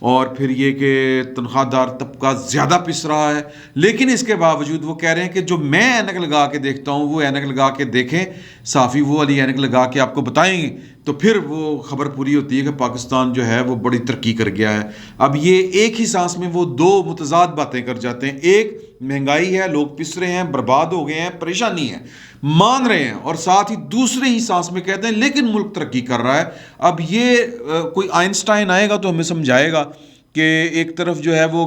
اور پھر یہ کہ تنخواہ دار طبقہ زیادہ پس رہا ہے، لیکن اس کے باوجود وہ کہہ رہے ہیں کہ جو میں اینک لگا کے دیکھتا ہوں وہ اینک لگا کے دیکھیں، صحافی وہ والی اینک لگا کے آپ کو بتائیں گے تو پھر وہ خبر پوری ہوتی ہے کہ پاکستان جو ہے وہ بڑی ترقی کر گیا ہے۔ اب یہ ایک ہی سانس میں وہ دو متضاد باتیں کر جاتے ہیں، ایک مہنگائی ہے، لوگ پس رہے ہیں، برباد ہو گئے ہیں، پریشانی ہے، مان رہے ہیں، اور ساتھ ہی دوسرے ہی سانس میں کہتے ہیں لیکن ملک ترقی کر رہا ہے۔ اب یہ کوئی آئنسٹائن آئے گا تو ہمیں سمجھائے گا کہ ایک طرف جو ہے وہ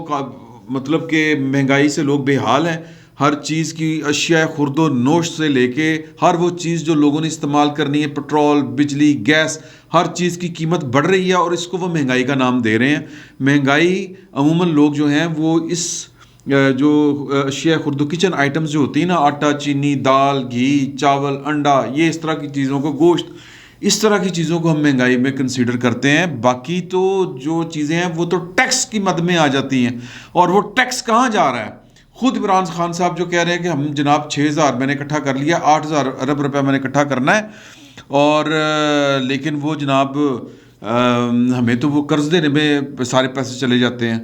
مطلب کہ مہنگائی سے لوگ بے حال ہیں، ہر چیز کی اشیاء خرد و نوش سے لے کے ہر وہ چیز جو لوگوں نے استعمال کرنی ہے، پٹرول، بجلی، گیس، ہر چیز کی قیمت بڑھ رہی ہے، اور اس کو وہ مہنگائی کا نام دے رہے ہیں۔ مہنگائی عموماً لوگ جو ہیں وہ اس جو اشیاء خرد و کچن آئٹمز جو ہوتی ہیں نا، آٹا، چینی، دال، گھی، چاول، انڈا، یہ اس طرح کی چیزوں کو، گوشت، اس طرح کی چیزوں کو ہم مہنگائی میں کنسیڈر کرتے ہیں۔ باقی تو جو چیزیں ہیں وہ تو ٹیکس کی مد میں آ جاتی ہیں، اور وہ ٹیکس کہاں جا رہا ہے؟ خود عمران خان صاحب جو کہہ رہے ہیں کہ ہم جناب 6,000 میں نے اکٹھا کر لیا، 8,000 ارب روپے میں نے اکٹھا کرنا ہے، اور لیکن وہ جناب ہمیں تو وہ قرض دینے میں سارے پیسے چلے جاتے ہیں۔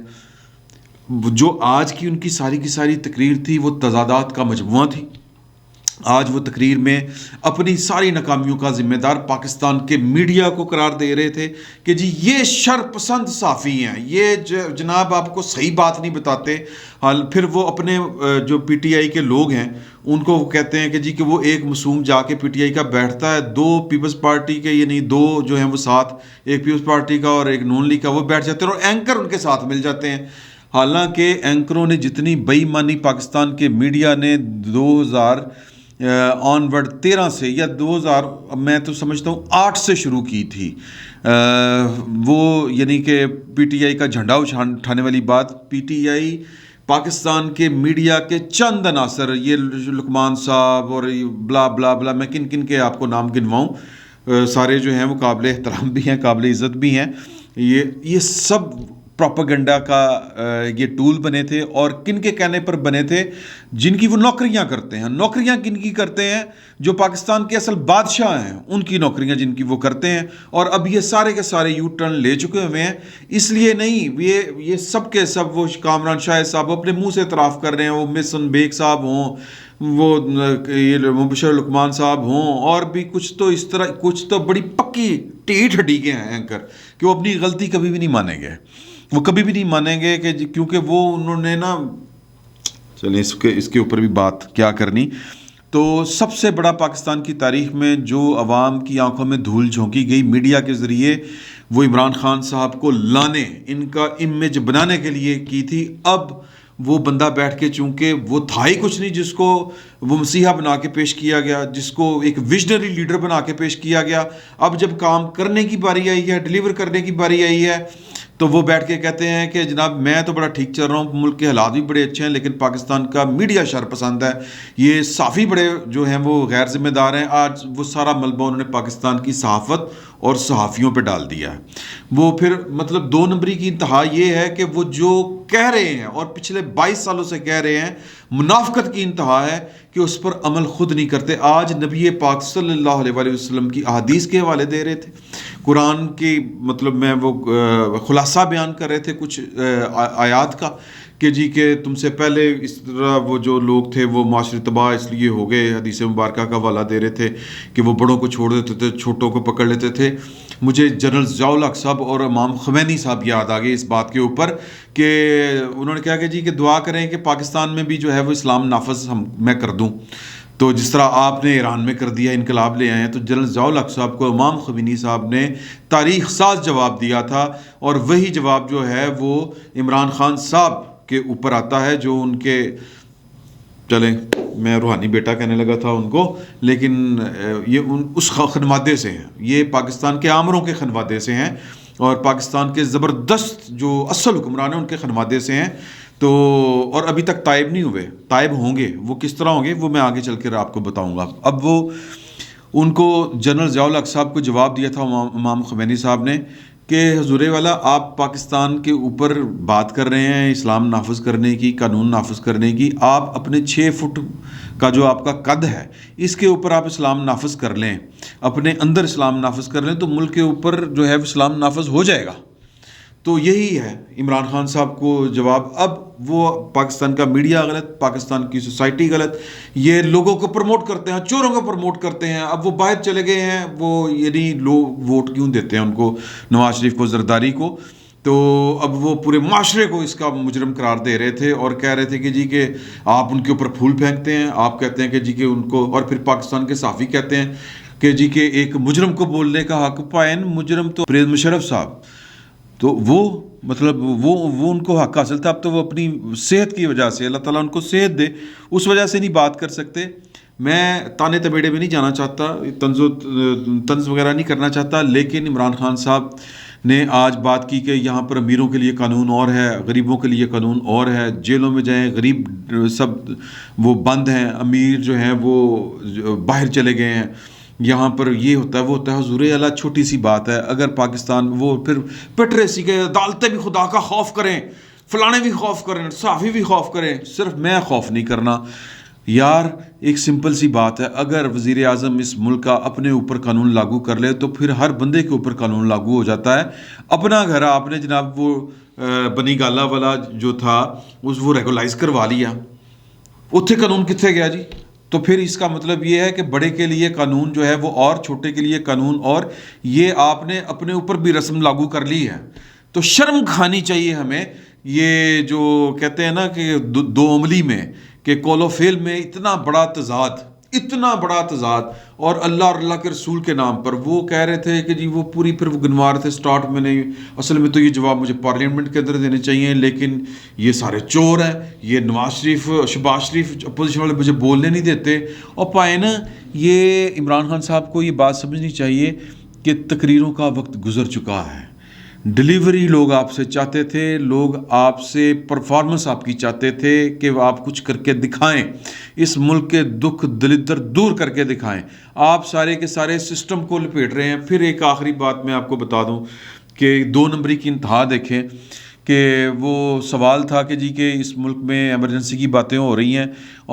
جو آج کی ان کی ساری تقریر تھی وہ تضادات کا مجموعہ تھی۔ آج وہ تقریر میں اپنی ساری ناکامیوں کا ذمہ دار پاکستان کے میڈیا کو قرار دے رہے تھے کہ جی یہ شر پسند صحافی ہیں، یہ جناب آپ کو صحیح بات نہیں بتاتے۔ پھر وہ اپنے جو پی ٹی آئی کے لوگ ہیں ان کو وہ کہتے ہیں کہ جی کہ وہ ایک معصوم جا کے پی ٹی آئی کا بیٹھتا ہے، دو پیپلز پارٹی کے یعنی دو جو ہیں وہ ساتھ، ایک پیپلز پارٹی کا اور ایک نون لیگ کا، وہ بیٹھ جاتے ہیں اور اینکر ان کے ساتھ مل جاتے ہیں۔ حالانکہ اینکروں نے جتنی بے ایمانی پاکستان کے میڈیا نے 2000 آنورڈ 13 سے یا 2000 میں تو سمجھتا ہوں 8 سے شروع کی تھی، وہ یعنی کہ پی ٹی آئی کا جھنڈا اٹھانے والی بات۔ پی ٹی آئی پاکستان کے میڈیا کے چند عناصر، یہ لقمان صاحب اور بلا بلا بلا، میں کن کن کے آپ کو نام گنواؤں، سارے جو ہیں وہ قابل احترام بھی ہیں، قابل عزت بھی ہیں، یہ سب پروپیگنڈا کا یہ ٹول بنے تھے، اور کن کے کہنے پر بنے تھے؟ جن کی وہ نوکریاں کرتے ہیں۔ نوکریاں کن کی کرتے ہیں؟ جو پاکستان کے اصل بادشاہ ہیں ان کی نوکریاں جن کی وہ کرتے ہیں، اور اب یہ سارے کے سارے یو ٹرن لے چکے ہوئے ہیں۔ اس لیے نہیں، یہ سب کے سب وہ کامران شاہد صاحب اپنے منہ سے اعتراف کر رہے ہیں، وہ محسن بیگ صاحب ہوں، وہ یہ مبشر لقمان صاحب ہوں، اور بھی کچھ تو اس طرح، کچھ تو بڑی پکی ٹیٹ ہڈی کے ہیں اینکر کہ وہ اپنی غلطی کبھی بھی نہیں مانیں گے، وہ کبھی بھی نہیں مانیں گے کہ کیونکہ وہ انہوں نے نا، چلیں اس کے اوپر بھی بات کیا کرنی۔ تو سب سے بڑا پاکستان کی تاریخ میں جو عوام کی آنکھوں میں دھول جھونکی گئی میڈیا کے ذریعے، وہ عمران خان صاحب کو لانے، ان کا امیج بنانے کے لیے کی تھی۔ اب وہ بندہ بیٹھ کے، چونکہ وہ تھا ہی کچھ نہیں جس کو وہ مسیحا بنا کے پیش کیا گیا، جس کو ایک ویژنری لیڈر بنا کے پیش کیا گیا، اب جب کام کرنے کی باری آئی ہے، ڈیلیور کرنے کی باری آئی ہے، تو وہ بیٹھ کے کہتے ہیں کہ جناب میں تو بڑا ٹھیک چل رہا ہوں، ملک کے حالات بھی بڑے اچھے ہیں، لیکن پاکستان کا میڈیا شر پسند ہے، یہ صحافی بڑے جو ہیں وہ غیر ذمہ دار ہیں۔ آج وہ سارا ملبہ انہوں نے پاکستان کی صحافت اور صحافیوں پہ ڈال دیا ہے۔ وہ پھر مطلب 2 نمبری کی انتہا یہ ہے کہ وہ جو کہہ رہے ہیں اور پچھلے 22 سالوں سے کہہ رہے ہیں، منافقت کی انتہا ہے کہ اس پر عمل خود نہیں کرتے۔ آج نبی پاک صلی اللہ علیہ وسلم کی احادیث کے حوالے دے رہے تھے، قرآن کی مطلب میں وہ خلاصہ بیان کر رہے تھے کچھ آیات کا کہ جی کہ تم سے پہلے اس طرح وہ جو لوگ تھے وہ معاشرے تباہ اس لیے ہو گئے، حدیث مبارکہ کا حوالہ دے رہے تھے کہ وہ بڑوں کو چھوڑ دیتے تھے، چھوٹوں کو پکڑ لیتے تھے۔ مجھے جنرل ضیاء الحق صاحب اور امام خمینی صاحب یاد آ گئے اس بات کے اوپر کہ انہوں نے کہا کہ جی کہ دعا کریں کہ پاکستان میں بھی جو ہے وہ اسلام نافذ میں کر دوں، تو جس طرح آپ نے ایران میں کر دیا، انقلاب لے آئے ہیں۔ تو جنرل ضیاء الحق صاحب کو امام خمینی صاحب نے تاریخ ساز جواب دیا تھا، اور وہی جواب جو ہے وہ عمران خان صاحب کے اوپر آتا ہے، جو ان کے، چلیں میں روحانی بیٹا کہنے لگا تھا ان کو، لیکن یہ اس خانوادے سے ہیں، یہ پاکستان کے آمروں کے خانوادے سے ہیں، اور پاکستان کے زبردست جو اصل حکمران ہیں ان کے خانوادے سے ہیں۔ تو اور ابھی تک طائب نہیں ہوئے، طائب ہوں گے، وہ کس طرح ہوں گے وہ میں آگے چل کر آپ کو بتاؤں گا۔ اب وہ ان کو جنرل ضیاء الحق صاحب کو جواب دیا تھا امام خمینی صاحب نے کہ حضور والا آپ پاکستان کے اوپر بات کر رہے ہیں اسلام نافذ کرنے کی، قانون نافذ کرنے کی، آپ اپنے 6 فٹ کا جو آپ کا قد ہے اس کے اوپر آپ اسلام نافذ کر لیں، اپنے اندر اسلام نافذ کر لیں، تو ملک کے اوپر جو ہے اسلام نافذ ہو جائے گا۔ تو یہی ہے عمران خان صاحب کو جواب. اب وہ پاکستان کا میڈیا غلط، پاکستان کی سوسائٹی غلط، یہ لوگوں کو پروموٹ کرتے ہیں، چوروں کو پروموٹ کرتے ہیں. اب وہ باہر چلے گئے ہیں، وہ یعنی لوگ ووٹ کیوں دیتے ہیں ان کو، نواز شریف کو، زرداری کو. تو اب وہ پورے معاشرے کو اس کا مجرم قرار دے رہے تھے اور کہہ رہے تھے کہ جی کہ آپ ان کے اوپر پھول پھینکتے ہیں، آپ کہتے ہیں کہ جی کہ ان کو، اور پھر پاکستان کے صحافی کہتے ہیں کہ جی کہ ایک مجرم کو بولنے کا حق پائن، مجرم تو پرویز مشرف صاحب. تو وہ مطلب وہ ان کو حق حاصل تھا. اب تو وہ اپنی صحت کی وجہ سے، اللہ تعالیٰ ان کو صحت دے، اس وجہ سے نہیں بات کر سکتے. میں تانے تبیڑے میں نہیں جانا چاہتا، طنز وغیرہ نہیں کرنا چاہتا، لیکن عمران خان صاحب نے آج بات کی کہ یہاں پر امیروں کے لیے قانون اور ہے، غریبوں کے لیے قانون اور ہے. جیلوں میں جائیں، غریب سب وہ بند ہیں، امیر جو ہیں وہ باہر چلے گئے ہیں. یہاں پر یہ ہوتا ہے، وہ ہوتا ہے. حضور اعلیٰ چھوٹی سی بات ہے، اگر پاکستان وہ پھر پٹریسی کے عدالتیں بھی خدا کا خوف کریں، فلانے بھی خوف کریں، صحافی بھی خوف کریں، صرف میں خوف نہیں کرنا. یار ایک سمپل سی بات ہے، اگر وزیر اعظم اس ملک کا اپنے اوپر قانون لاگو کر لے تو پھر ہر بندے کے اوپر قانون لاگو ہو جاتا ہے. اپنا گھر آپ نے جناب وہ بنی گالا والا جو تھا وہ ریگولائز کروا لیا، اتنے قانون کتنے گیا جی؟ تو پھر اس کا مطلب یہ ہے کہ بڑے کے لیے قانون جو ہے وہ اور، چھوٹے کے لیے قانون اور. یہ آپ نے اپنے اوپر بھی رسم لاگو کر لی ہے، تو شرم کھانی چاہیے ہمیں. یہ جو کہتے ہیں نا کہ دو عملی میں کہ کولوفیل میں اتنا بڑا تضاد، اور اللہ اور اللہ کے رسول کے نام پر وہ کہہ رہے تھے کہ جی وہ پوری، پھر وہ گنوا رہے تھے سٹارٹ میں. نہیں، اصل میں تو یہ جواب مجھے پارلیمنٹ کے اندر دینے چاہیے، لیکن یہ سارے چور ہیں، یہ نواز شریف، شہباز شریف اپوزیشن والے مجھے بولنے نہیں دیتے. اور پائے نا، یہ عمران خان صاحب کو یہ بات سمجھنی چاہیے کہ تقریروں کا وقت گزر چکا ہے. ڈلیوری لوگ آپ سے چاہتے تھے، لوگ آپ سے پرفارمنس آپ کی چاہتے تھے کہ آپ کچھ کر کے دکھائیں، اس ملک کے دکھ دلدر دور کر کے دکھائیں. آپ سارے کے سارے سسٹم کو لپیٹ رہے ہیں. پھر ایک آخری بات میں آپ کو بتا دوں کہ 2 نمبری کی انتہا دیکھیں کہ وہ سوال تھا کہ جی کہ اس ملک میں ایمرجنسی کی باتیں ہو رہی ہیں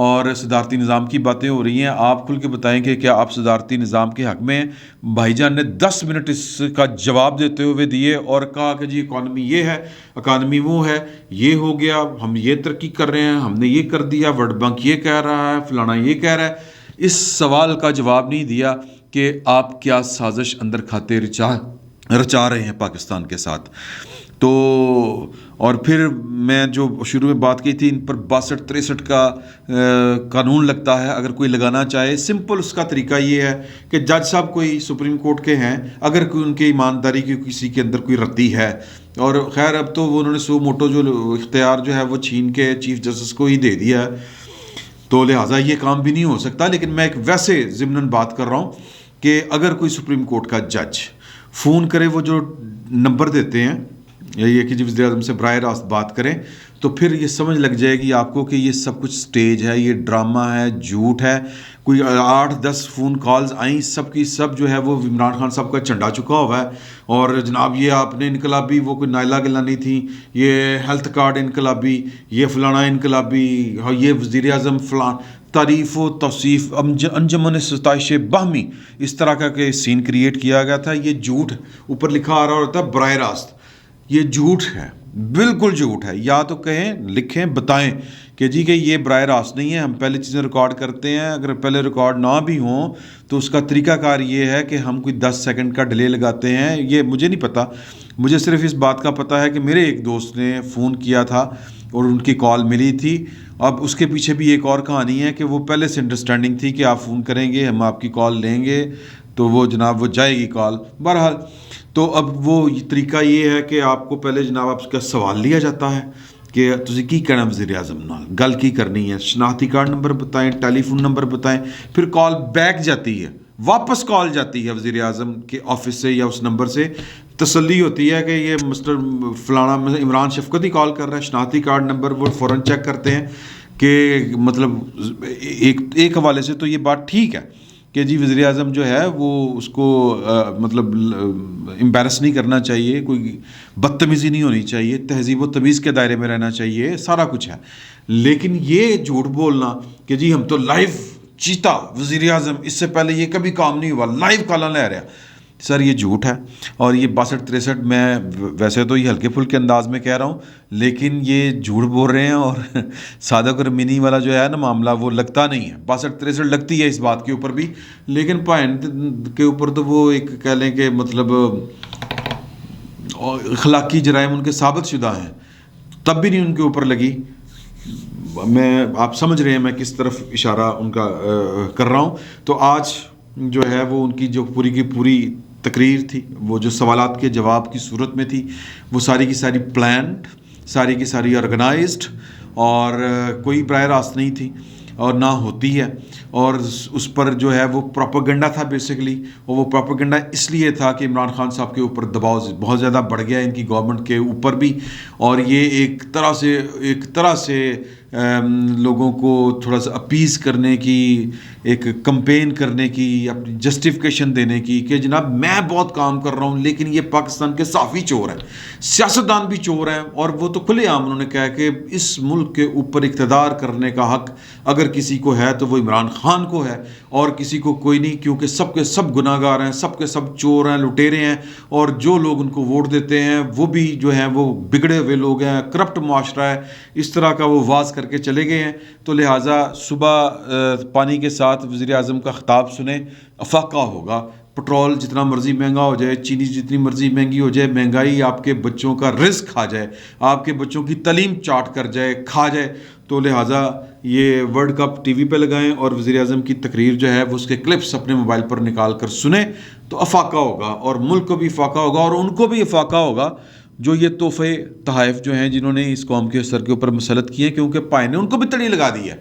اور صدارتی نظام کی باتیں ہو رہی ہیں، آپ کھل کے بتائیں کہ کیا آپ صدارتی نظام کے حق میں ہیں؟ بھائی جان نے 10 منٹ اس کا جواب دیتے ہوئے دیے اور کہا کہ جی اکانومی یہ ہے، اکانومی وہ ہے، یہ ہو گیا، ہم یہ ترقی کر رہے ہیں، ہم نے یہ کر دیا، ورلڈ بینک یہ کہہ رہا ہے، فلانا یہ کہہ رہا ہے. اس سوال کا جواب نہیں دیا کہ آپ کیا سازش اندر کھاتے رچا رہے ہیں پاکستان کے ساتھ. تو اور پھر میں جو شروع میں بات کی تھی، ان پر 62-63 کا قانون لگتا ہے اگر کوئی لگانا چاہے. سمپل اس کا طریقہ یہ ہے کہ جج صاحب کوئی سپریم کورٹ کے ہیں، اگر کوئی ان کے ایمانداری کی کسی کے اندر کوئی ردی ہے، اور خیر اب تو انہوں نے سو موٹو جو اختیار جو ہے وہ چھین کے چیف جسٹس کو ہی دے دیا ہے، تو لہٰذا یہ کام بھی نہیں ہو سکتا. لیکن میں ایک ویسے ضمناً بات کر رہا ہوں کہ اگر کوئی سپریم کورٹ کا جج فون کرے، وہ جو نمبر دیتے ہیں یہ کہ جی وزیر اعظم سے براہ راست بات کریں، تو پھر یہ سمجھ لگ جائے گی آپ کو کہ یہ سب کچھ سٹیج ہے، یہ ڈرامہ ہے، جھوٹ ہے. کوئی 8-10 فون کالز آئیں، سب کی سب جو ہے وہ عمران خان صاحب کا چنڈا چکا ہوا ہے. اور جناب یہ آپ نے انقلابی، وہ کوئی نائلہ گلہ نہیں تھی، یہ ہیلتھ کارڈ انقلابی، یہ فلانا انقلابی، یہ وزیر اعظم فلان، تعریف و توصیف، انجمن ستائش باہمی، اس طرح کا کہ سین کریٹ کیا گیا تھا. یہ جھوٹ اوپر لکھا آ رہا ہوتا ہے براہ راست. یہ جھوٹ ہے، بالکل جھوٹ ہے. یا تو کہیں، لکھیں، بتائیں کہ جی کہ یہ براہ راست نہیں ہے، ہم پہلے چیزیں ریکارڈ کرتے ہیں. اگر پہلے ریکارڈ نہ بھی ہوں تو اس کا طریقہ کار یہ ہے کہ ہم کوئی 10 سیکنڈ کا ڈیلے لگاتے ہیں. یہ مجھے نہیں پتہ، مجھے صرف اس بات کا پتہ ہے کہ میرے ایک دوست نے فون کیا تھا اور ان کی کال ملی تھی. اب اس کے پیچھے بھی ایک اور کہانی ہے کہ وہ پہلے سے انڈرسٹینڈنگ تھی کہ آپ فون کریں گے، ہم آپ کی کال لیں گے، تو وہ جناب وہ جائے گی کال. بہرحال تو اب وہ طریقہ یہ ہے کہ آپ کو پہلے جناب آپ کا سوال لیا جاتا ہے کہ تسی کی کہنا وزیر اعظم نال گل کی کرنی ہے، شناختی کارڈ نمبر بتائیں، ٹیلی فون نمبر بتائیں. پھر کال بیک جاتی ہے، واپس کال جاتی ہے وزیر اعظم کے آفس سے یا اس نمبر سے. تسلی ہوتی ہے کہ یہ مسٹر فلانا عمران شفقت ہی کال کر رہا ہے. شناختی کارڈ نمبر وہ فوراً چیک کرتے ہیں کہ مطلب ایک حوالے سے تو یہ بات ٹھیک ہے کہ جی وزیر اعظم جو ہے وہ اس کو مطلب امبیرس نہیں کرنا چاہیے، کوئی بدتمیزی نہیں ہونی چاہیے، تہذیب و تمیز کے دائرے میں رہنا چاہیے، سارا کچھ ہے. لیکن یہ جھوٹ بولنا کہ جی ہم تو لائیو چیتا وزیر اعظم، اس سے پہلے یہ کبھی کام نہیں ہوا، لائیو کالا لے رہا، سر یہ جھوٹ ہے، اور یہ 62-63 میں ویسے تو یہ ہلکے پھلکے انداز میں کہہ رہا ہوں، لیکن یہ جھوٹ بول رہے ہیں، اور صادق اور منی والا جو ہے نا معاملہ وہ لگتا نہیں ہے، 62-63 لگتی ہے اس بات کے اوپر بھی، لیکن پوائنٹ کے اوپر تو وہ ایک کہہ لیں کہ مطلب اخلاقی جرائم ان کے ثابت شدہ ہیں، تب بھی نہیں ان کے اوپر لگی۔ میں آپ سمجھ رہے ہیں میں کس طرف اشارہ ان کا کر رہا ہوں۔ تو آج جو ہے وہ ان کی جو پوری کی پوری تقریر تھی، وہ جو سوالات کے جواب کی صورت میں تھی، وہ ساری کی ساری پلانڈ، ساری کی ساری آرگنائزڈ، اور کوئی براہ راست نہیں تھی اور نہ ہوتی ہے، اور اس پر جو ہے وہ پروپیگنڈا تھا بیسیکلی، اور وہ پروپیگنڈا اس لیے تھا کہ عمران خان صاحب کے اوپر دباؤ بہت زیادہ بڑھ گیا ان کی گورنمنٹ کے اوپر بھی، اور یہ ایک طرح سے لوگوں کو تھوڑا سا اپیز کرنے کی، ایک کمپین کرنے کی، اپنی جسٹیفیکیشن دینے کی کہ جناب میں بہت کام کر رہا ہوں، لیکن یہ پاکستان کے صافی چور ہیں، سیاستدان بھی چور ہیں، اور وہ تو کھلے عام انہوں نے کہا کہ اس ملک کے اوپر اقتدار کرنے کا حق اگر کسی کو ہے تو وہ عمران خان کو ہے، اور کسی کو کوئی نہیں، کیونکہ سب کے سب گناہ گار ہیں، سب کے سب چور ہیں، لٹیرے ہیں، اور جو لوگ ان کو ووٹ دیتے ہیں وہ بھی جو ہیں وہ بگڑے ہوئے لوگ ہیں، کرپٹ معاشرہ ہے، اس طرح کا وہ واز کر کے چلے گئے ہیں۔ تو لہٰذا صبح پانی کے ساتھ وزیر اعظم کا خطاب سنیں، افاقہ ہوگا، پٹرول جتنا مرضی مہنگا ہو جائے، چینی جتنی مرضی مہنگی ہو جائے، مہنگائی آپ کے بچوں کا رزق کھا جائے، آپ کے بچوں کی تعلیم چاٹ کر جائے، کھا جائے، تو لہٰذا یہ ورلڈ کپ ٹی وی پہ لگائیں اور وزیر اعظم کی تقریر جو ہے وہ اس کے کلپس اپنے موبائل پر نکال کر سنیں، تو افاقہ ہوگا، اور ملک کو بھی افاقہ ہوگا، اور ان کو بھی افاقہ ہوگا جو یہ تحفے تحائف جو ہیں جنہوں نے اس قوم کے سر کے اوپر مسلط کیے، کیونکہ پائن نے ان کو بھی تڑی لگا دی ہے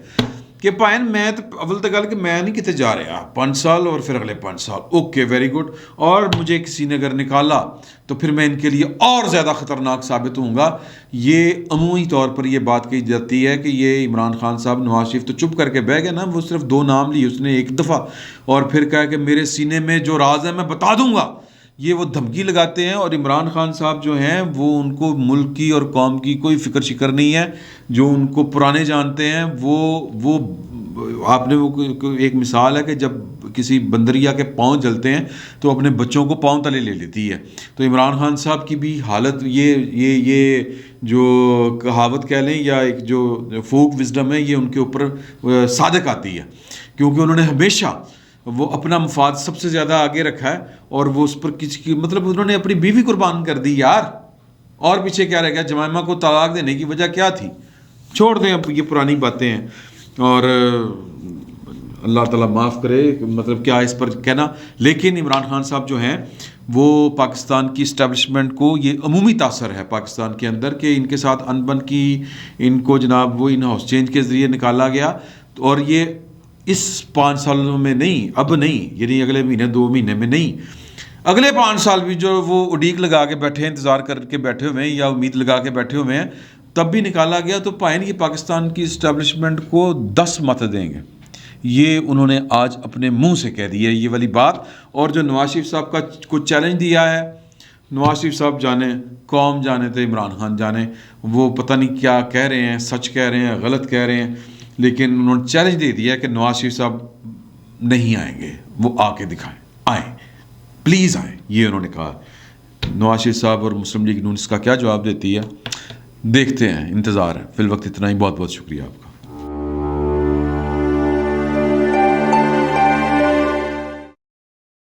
کہ پائن میں تو اول تو گل کہ میں نہیں کتے جا رہا 5 سال اور پھر اگلے 5 سال، اوکے ویری گڈ، اور مجھے کسی نے اگر نکالا تو پھر میں ان کے لیے اور زیادہ خطرناک ثابت ہوں گا۔ یہ عمومی طور پر یہ بات کہی جاتی ہے کہ یہ عمران خان صاحب، نواز شریف تو چپ کر کے بیٹھ گئے نا، وہ صرف 2 نام لیے اس نے ایک دفعہ، اور پھر کہا کہ میرے سینے میں جو راز ہے میں بتا دوں گا، یہ وہ دھمکی لگاتے ہیں، اور عمران خان صاحب جو ہیں وہ ان کو ملک کی اور قوم کی کوئی فکر شکر نہیں ہے، جو ان کو پرانے جانتے ہیں وہ آپ نے وہ ایک مثال ہے کہ جب کسی بندریا کے پاؤں جلتے ہیں تو اپنے بچوں کو پاؤں تلے لے لیتی ہے، تو عمران خان صاحب کی بھی حالت یہ جو کہاوت کہہ لیں یا ایک جو فوک وزڈم ہے، یہ ان کے اوپر صادق آتی ہے، کیونکہ انہوں نے ہمیشہ وہ اپنا مفاد سب سے زیادہ آگے رکھا ہے، اور وہ اس پر کسی کی مطلب انہوں نے اپنی بیوی قربان کر دی یار، اور پیچھے کیا رہ گیا؟ جمائمہ کو طلاق دینے کی وجہ کیا تھی؟ چھوڑ دیں، اب یہ پرانی باتیں ہیں، اور اللہ تعالیٰ معاف کرے، مطلب کیا اس پر کہنا۔ لیکن عمران خان صاحب جو ہیں وہ پاکستان کی اسٹیبلشمنٹ کو یہ عمومی تاثر ہے پاکستان کے اندر کہ ان کے ساتھ انبن کی، ان کو جناب وہ ان ہاؤس چینج کے ذریعے نکالا گیا، اور یہ اس 5 سالوں میں نہیں، اب نہیں، یعنی اگلے مہینے 2 مہینے میں نہیں، اگلے 5 سال بھی جو وہ اڈیق لگا کے بیٹھے ہیں، انتظار کر کے بیٹھے ہوئے ہیں، یا امید لگا کے بیٹھے ہوئے ہیں، تب بھی نکالا گیا، تو پائن یہ پاکستان کی اسٹیبلشمنٹ کو 10 مت دیں گے۔ یہ انہوں نے آج اپنے منہ سے کہہ دی ہے یہ والی بات، اور جو نواز شریف صاحب کا کو چیلنج دیا ہے، نواز شریف صاحب جانے، قوم جانے تو عمران خان جانے، وہ پتہ نہیں کیا کہہ رہے ہیں، سچ کہہ رہے ہیں، غلط کہہ رہے ہیں، لیکن انہوں نے چیلنج دے دیا کہ نواز شریف صاحب نہیں آئیں گے، وہ آ کے دکھائیں، آئیں پلیز آئیں، یہ انہوں نے کہا۔ نواز شریف صاحب اور مسلم لیگ نون اس کا کیا جواب دیتی ہے، دیکھتے ہیں، انتظار ہے۔ فی الوقت اتنا ہی، بہت بہت شکریہ آپ کا۔